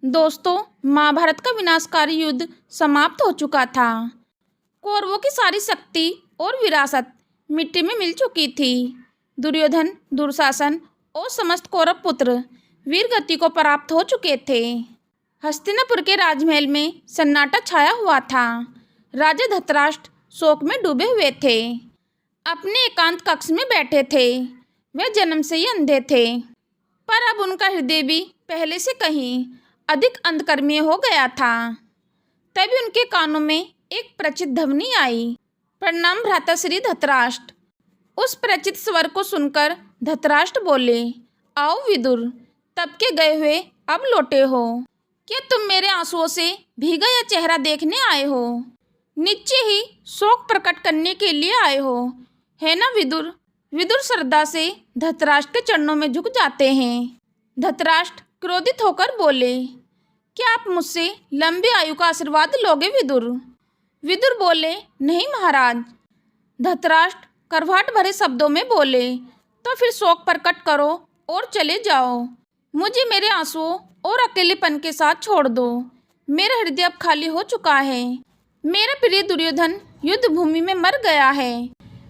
दोस्तों, महाभारत का विनाशकारी युद्ध समाप्त हो चुका था। कौरवों की सारी शक्ति और विरासत मिट्टी में मिल चुकी थी। दुर्योधन, दुशासन और समस्त कौरव पुत्र वीर गति को प्राप्त हो चुके थे। हस्तिनापुर के राजमहल में सन्नाटा छाया हुआ था। राजा धृतराष्ट्र शोक में डूबे हुए थे। अपने एकांत कक्ष में बैठे थे। वे जन्म से ही अंधे थे, पर अब उनका हृदय भी पहले से कहीं अधिक अंधकर्मीय हो गया था। तभी उनके कानों में एक परिचित ध्वनि आई, प्रणाम भ्राताश्री धृतराष्ट्र। उस परिचित स्वर को सुनकर धृतराष्ट्र बोले, आओ विदुर, तब के गए हुए अब लौटे हो। क्या तुम मेरे आंसुओं से भीगा यह चेहरा देखने आए हो? निश्चय ही शोक प्रकट करने के लिए आए हो, है ना विदुर? विदुर श्रद्धा से धृतराष्ट्र के चरणों में झुक जाते हैं। धृतराष्ट्र क्रोधित होकर बोले, क्या आप मुझसे लंबी आयु का आशीर्वाद लोगे विदुर? विदुर बोले, नहीं महाराज। धृतराष्ट्र करवाहट भरे शब्दों में बोले, तो फिर शोक प्रकट करो और चले जाओ। मुझे मेरे आंसुओं और अकेलेपन के साथ छोड़ दो। मेरा हृदय अब खाली हो चुका है। मेरा प्रिय दुर्योधन युद्ध भूमि में मर गया है।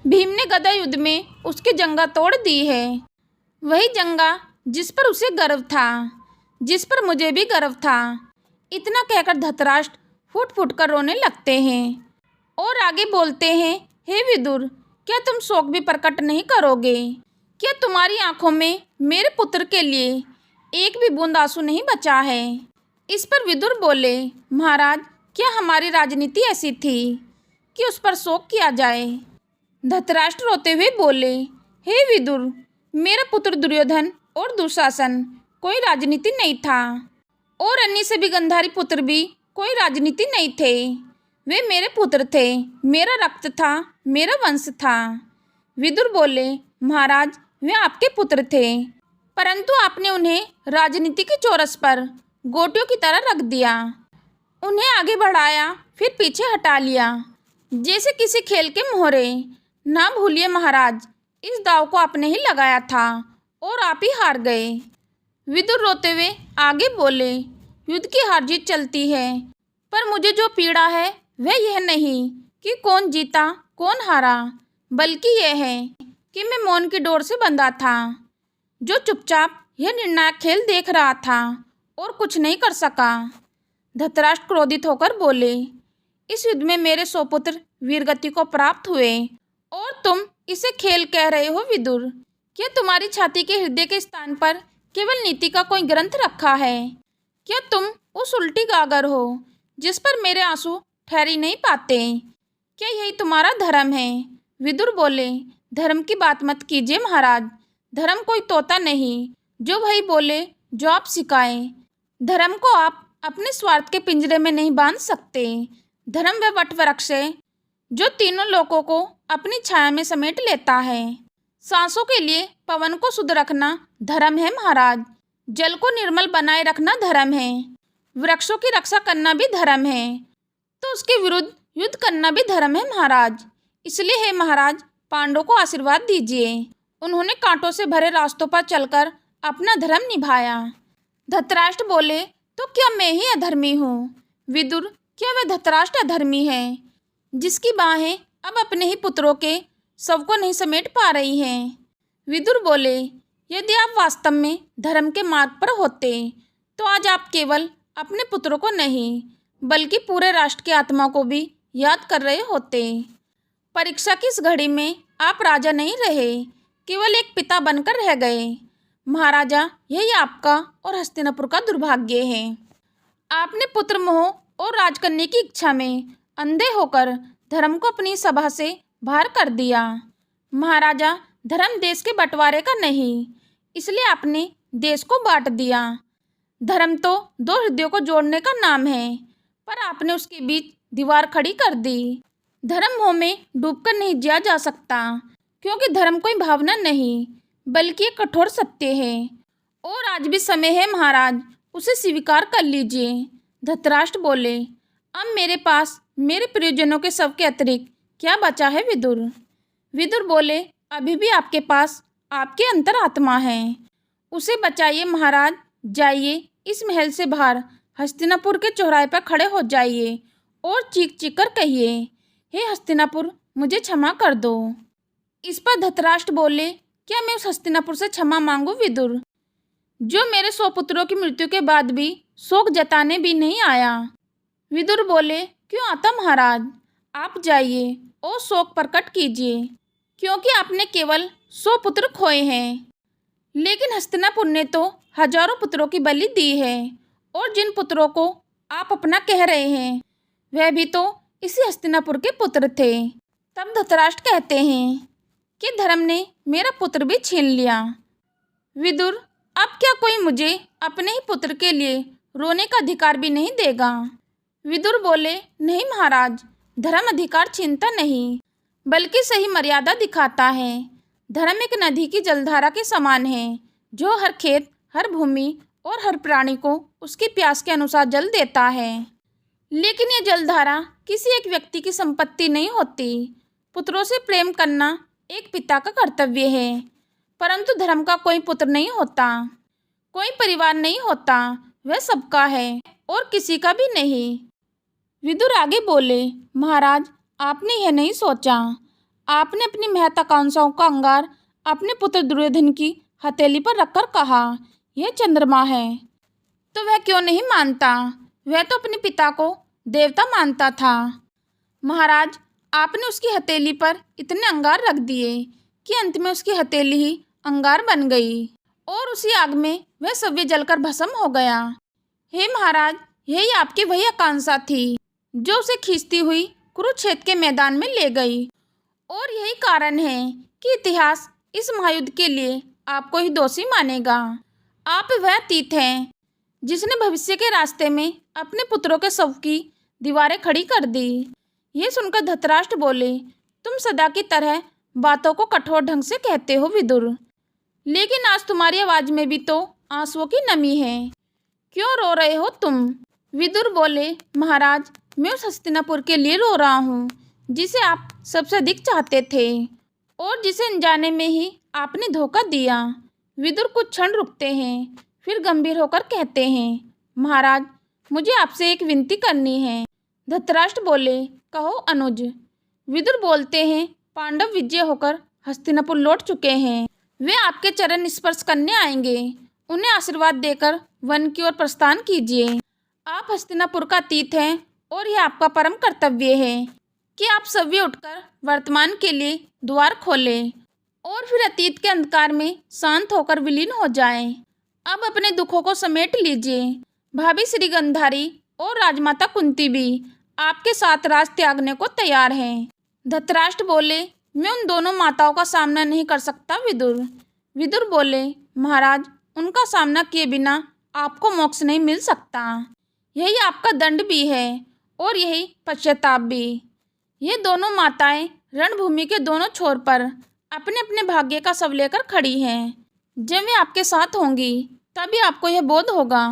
भीम ने गदा युद्ध में उसकी जंगा तोड़ दी है। वही जंगा जिस पर उसे गर्व था, जिस पर मुझे भी गर्व था। इतना कहकर धृतराष्ट्र फूट फूट कर रोने लगते हैं और आगे बोलते हैं, हे विदुर, क्या तुम शोक भी प्रकट नहीं करोगे? क्या तुम्हारी आंखों में मेरे पुत्र के लिए एक भी बूंद आंसू नहीं बचा है? इस पर विदुर बोले, महाराज, क्या हमारी राजनीति ऐसी थी कि उस पर शोक किया जाए? धृतराष्ट्र रोते हुए बोले, हे विदुर, मेरा पुत्र दुर्योधन और दुशासन कोई राजनीति नहीं था, और अन्य सभी गंधारी पुत्र भी कोई राजनीति नहीं थे। वे मेरे पुत्र थे, मेरा रक्त था, मेरा वंश था। विदुर बोले, महाराज, वे आपके पुत्र थे, परंतु आपने उन्हें राजनीति के चौरस पर गोटियों की तरह रख दिया। उन्हें आगे बढ़ाया, फिर पीछे हटा लिया, जैसे किसी खेल के मोहरे। ना भूलिए महाराज, इस दाव को आपने ही लगाया था और आप ही हार गए। विदुर रोते हुए आगे बोले, युद्ध की हार जीत चलती है, पर मुझे जो पीड़ा है वह यह नहीं कि कौन जीता कौन हारा, बल्कि यह है कि मैं मौन की डोर से बंधा था, जो चुपचाप यह निर्णायक खेल देख रहा था और कुछ नहीं कर सका। धृतराष्ट्र क्रोधित होकर बोले, इस युद्ध में मेरे 100 पुत्र वीरगति को प्राप्त हुए और तुम इसे खेल कह रहे हो विदुर? क्या तुम्हारी छाती के हृदय के स्थान पर केवल नीति का कोई ग्रंथ रखा है? क्या तुम उस उल्टी गागर हो जिस पर मेरे आंसू ठहर ही नहीं पाते? क्या यही तुम्हारा धर्म है? विदुर बोले, धर्म की बात मत कीजिए महाराज। धर्म कोई तोता नहीं जो वही बोले जो आप सिखाएं। धर्म को आप अपने स्वार्थ के पिंजरे में नहीं बांध सकते। धर्म वह वट वृक्ष है जो तीनों लोकों को अपनी छाया में समेट लेता है। सांसों के लिए पवन को शुद्ध रखना धर्म है महाराज। जल को निर्मल बनाए रखना धर्म है। वृक्षों की रक्षा करना भी धर्म है, तो उसके विरुद्ध युद्ध करना भी धर्म है महाराज। इसलिए हे महाराज, पांडवों को आशीर्वाद दीजिए। उन्होंने कांटों से भरे रास्तों पर चलकर अपना धर्म निभाया। धृतराष्ट्र बोले, तो क्या मैं ही अधर्मी हूँ? विदुर, क्या वह धृतराष्ट्र अधर्मी है जिसकी बाहें अब अपने ही पुत्रों के शव को नहीं समेट पा रही हैं? विदुर बोले, यदि आप वास्तव में धर्म के मार्ग पर होते तो आज आप केवल अपने पुत्रों को नहीं बल्कि पूरे राष्ट्र की आत्मा को भी याद कर रहे होते। परीक्षा की इस घड़ी में आप राजा नहीं रहे, केवल एक पिता बनकर रह गए। महाराजा, यही आपका और हस्तिनापुर का दुर्भाग्य है। आपने पुत्र मोह और राज करने की इच्छा में अंधे होकर धर्म को अपनी सभा से बाहर कर दिया। महाराजा, धर्म देश के बंटवारे का नहीं, इसलिए आपने देश को बांट दिया। धर्म तो दो हृदयों को जोड़ने का नाम है, पर आपने उसके बीच दीवार खड़ी कर दी। धर्म मोह में डूबकर नहीं जिया जा सकता, क्योंकि धर्म कोई भावना नहीं बल्कि एक कठोर सत्य है, और आज भी समय है महाराज, उसे स्वीकार कर लीजिए। धृतराष्ट्र बोले, अब मेरे पास मेरे प्रियजनों के शव के अतिरिक्त क्या बचा है विदुर? विदुर बोले, अभी भी आपके पास आपकी अंतरात्मा है, उसे बचाइए महाराज। जाइए, इस महल से बाहर हस्तिनापुर के चौराहे पर खड़े हो जाइए और चीख चीख कर कहिए, हे हस्तिनापुर, मुझे क्षमा कर दो। इस पर धृतराष्ट्र बोले, क्या मैं उस हस्तिनापुर से क्षमा मांगू विदुर, जो मेरे 100 पुत्रों की मृत्यु के बाद भी शोक जताने भी नहीं आया। विदुर बोले, क्यों आता महाराज, आप जाइए और शोक प्रकट कीजिए, क्योंकि आपने केवल 100 पुत्र खोए हैं, लेकिन हस्तिनापुर ने तो हजारों पुत्रों की बलि दी है, और जिन पुत्रों को आप अपना कह रहे हैं वह भी तो इसी हस्तिनापुर के पुत्र थे। तब धृतराष्ट्र कहते हैं कि धर्म ने मेरा पुत्र भी छीन लिया। विदुर, अब क्या कोई मुझे अपने ही पुत्र के लिए रोने का अधिकार भी नहीं देगा? विदुर बोले, नहीं महाराज, धर्म अधिकार छीनता नहीं, बल्कि सही मर्यादा दिखाता है। धर्म एक नदी की जलधारा के समान है, जो हर खेत, हर भूमि और हर प्राणी को उसकी प्यास के अनुसार जल देता है। लेकिन यह जलधारा किसी एक व्यक्ति की संपत्ति नहीं होती। पुत्रों से प्रेम करना एक पिता का कर्तव्य है, परंतु धर्म का कोई पुत्र नहीं होता, कोई परिवार नहीं होता, वह सबका है और किसी का भी नहीं। विदुर आगे बोले, महाराज, आपने यह नहीं सोचा, आपने अपनी महत्वाकांक्षाओं का अंगार अपने पुत्र दुर्योधन की हथेली पर रखकर कहा, यह चंद्रमा है, तो वह क्यों नहीं मानता? वह तो अपने पिता को देवता मानता था। महाराज, आपने उसकी हथेली पर इतने अंगार रख दिए कि अंत में उसकी हथेली ही अंगार बन गई और उसी आग में वह सव्य जलकर भस्म हो गया। हे महाराज, यही आपकी वही आकांक्षा थी जो उसे खींचती हुई कुरुक्षेत्र के मैदान में ले गई, और यही कारण है कि इतिहास इस महायुद्ध के लिए आपको ही दोषी मानेगा। आप वह अतीत हैं जिसने भविष्य के रास्ते में अपने पुत्रों के शव की दीवारें खड़ी कर दी। ये सुनकर धृतराष्ट्र बोले, तुम सदा की तरह बातों को कठोर ढंग से कहते हो विदुर, लेकिन आज तुम्हारी आवाज में भी तो आंसुओं की नमी है, क्यों रो रहे हो तुम? विदुर बोले, महाराज, मैं उस हस्तिनापुर के लिए रो रहा हूँ जिसे आप सबसे अधिक चाहते थे और जिसे अनजाने में ही आपने धोखा दिया। विदुर कुछ क्षण रुकते हैं, फिर गंभीर होकर कहते हैं, महाराज, मुझे आपसे एक विनती करनी है। धृतराष्ट्र बोले, कहो अनुज। विदुर बोलते हैं, पांडव विजय होकर हस्तिनापुर लौट चुके हैं, वे आपके चरण स्पर्श करने आएंगे, उन्हें आशीर्वाद देकर वन की ओर प्रस्थान कीजिए। आप हस्तिनापुर का अतीत हैं और यह आपका परम कर्तव्य है कि आप सभी उठकर वर्तमान के लिए द्वार खोलें और फिर अतीत के अंधकार में शांत होकर विलीन हो जाएं। अब अपने दुखों को समेट लीजिए। भाभी श्री गंधारी और राजमाता कुंती भी आपके साथ राज त्यागने को तैयार हैं। धृतराष्ट्र बोले, मैं उन दोनों माताओं का सामना नहीं कर सकता विदुर। विदुर बोले, महाराज, उनका सामना किए बिना आपको मोक्ष नहीं मिल सकता। यही आपका दंड भी है और यही पश्चाताप भी। ये दोनों माताएं रणभूमि के दोनों छोर पर अपने अपने भाग्य का शव लेकर खड़ी हैं। जब वे आपके साथ होंगी तभी आपको यह बोध होगा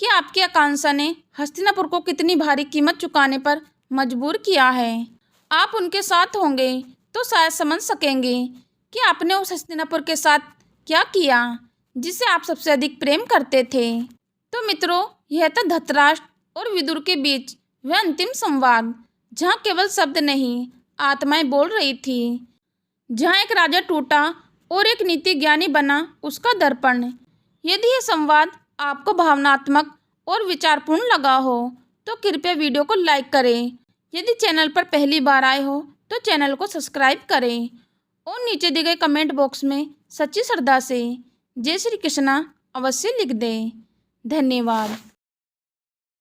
कि आपकी आकांक्षा ने हस्तिनापुर को कितनी भारी कीमत चुकाने पर मजबूर किया है। आप उनके साथ होंगे तो शायद समझ सकेंगे कि आपने उस हस्तिनापुर के साथ क्या किया जिसे आप सबसे अधिक प्रेम करते थे। तो मित्रों, यह था धृतराष्ट्र और विदुर के बीच वह अंतिम संवाद, जहाँ केवल शब्द नहीं आत्माएं बोल रही थी, जहाँ एक राजा टूटा और एक नीति ज्ञानी बना उसका दर्पण। यदि यह संवाद आपको भावनात्मक और विचारपूर्ण लगा हो तो कृपया वीडियो को लाइक करें। यदि चैनल पर पहली बार आए हो तो चैनल को सब्सक्राइब करें और नीचे दिए गए कमेंट बॉक्स में सच्ची श्रद्धा से जय श्री कृष्णा अवश्य लिख दें। धन्यवाद।